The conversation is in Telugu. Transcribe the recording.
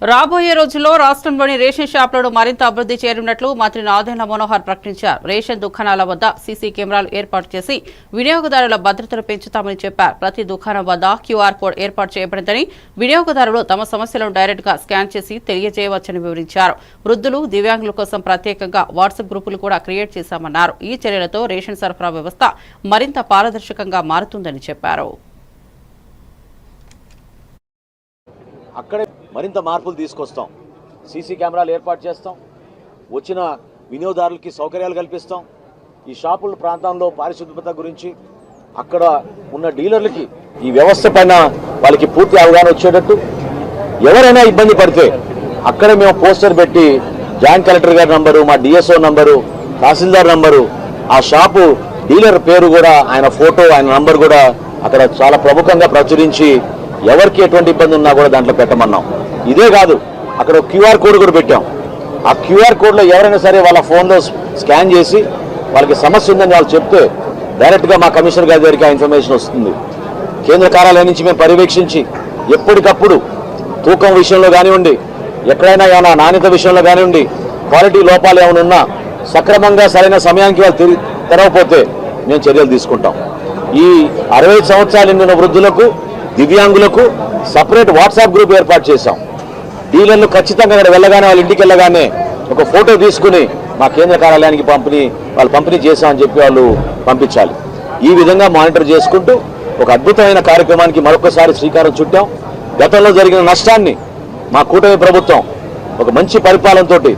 రాబోయే రోజుల్లో రాష్ట్రంలోని రేషన్ షాపులను మరింత అభివృద్ధి చేయనున్నట్లు మంత్రి నాదెండ్ల మనోహర్ ప్రకటించారు. రేషన్ దుకాణాల వద్ద సీసీ కెమెరాలు ఏర్పాటు చేసి వినియోగదారుల భద్రతను పెంచుతామని చెప్పారు. ప్రతి దుకాణం వద్ద క్యూఆర్ కోడ్ ఏర్పాటు చేయబడిందని, వినియోగదారులు తమ సమస్యలను డైరెక్ట్ గా స్కాన్ చేసి తెలియజేయవచ్చని వివరించారు. వృద్ధులు, దివ్యాంగుల కోసం ప్రత్యేకంగా వాట్సాప్ గ్రూపులు కూడా క్రియేట్ చేశామన్నారు. ఈ చర్యలతో రేషన్ సరఫరా వ్యవస్థ మరింత పారదర్శకంగా మారుతుందని చెప్పారు. అక్కడే మరింత మార్పులు తీసుకొస్తాం. సీసీ కెమెరాలు ఏర్పాటు చేస్తాం. వచ్చిన వినియోగదారులకి సౌకర్యాలు కల్పిస్తాం. ఈ షాపుల ప్రాంతంలో పారిశుభ్రత గురించి అక్కడ ఉన్న డీలర్లకి ఈ వ్యవస్థ పైన వాళ్ళకి పూర్తి అవగాహన వచ్చేటట్టు, ఎవరైనా ఇబ్బంది పడితే అక్కడే మేము పోస్టర్ పెట్టి జాయింట్ కలెక్టర్ గారి నంబరు, మా డిఎస్ఓ నంబరు, తహసీల్దార్ నంబరు, ఆ షాపు డీలర్ పేరు కూడా, ఆయన ఫోటో, ఆయన నంబర్ కూడా అక్కడ చాలా ప్రముఖంగా ప్రచురించి ఎవరికి ఎటువంటి ఇబ్బంది ఉన్నా కూడా దాంట్లో పెట్టమన్నాం. ఇదే కాదు, అక్కడ క్యూఆర్ కోడ్ కూడా పెట్టాం. ఆ క్యూఆర్ కోడ్లో ఎవరైనా సరే వాళ్ళ ఫోన్లో స్కాన్ చేసి వాళ్ళకి సమస్య ఉందని వాళ్ళు చెప్తే డైరెక్ట్గా మా కమిషనర్ గారి దగ్గరికి ఆ ఇన్ఫర్మేషన్ వస్తుంది. కేంద్ర కార్యాలయం నుంచి మేము పర్యవేక్షించి ఎప్పటికప్పుడు తూకం విషయంలో కానివ్వండి, ఎక్కడైనా ఏమైనా నాణ్యత విషయంలో కానివ్వండి, క్వాలిటీ లోపాలు ఏమైనా ఉన్నా సక్రమంగా సరైన సమయానికి వాళ్ళు తెరవకపోతే మేము చర్యలు తీసుకుంటాం. ఈ 65 సంవత్సరాలు నిండిన వృద్ధులకు, దివ్యాంగులకు సపరేట్ వాట్సాప్ గ్రూప్ ఏర్పాటు చేశాం. డీలర్లు ఖచ్చితంగా అక్కడ వెళ్ళగానే, వాళ్ళ ఇంటికి వెళ్ళగానే ఒక ఫోటో తీసుకుని మా కేంద్ర కార్యాలయానికి పంపిణీ చేశామని చెప్పి వాళ్ళు పంపించాలి. ఈ విధంగా మానిటర్ చేసుకుంటూ ఒక అద్భుతమైన కార్యక్రమానికి మరొకసారి శ్రీకారం చుట్టాం. గతంలో జరిగిన నష్టాన్ని మా కూటమి ప్రభుత్వం ఒక మంచి పరిపాలనతోటి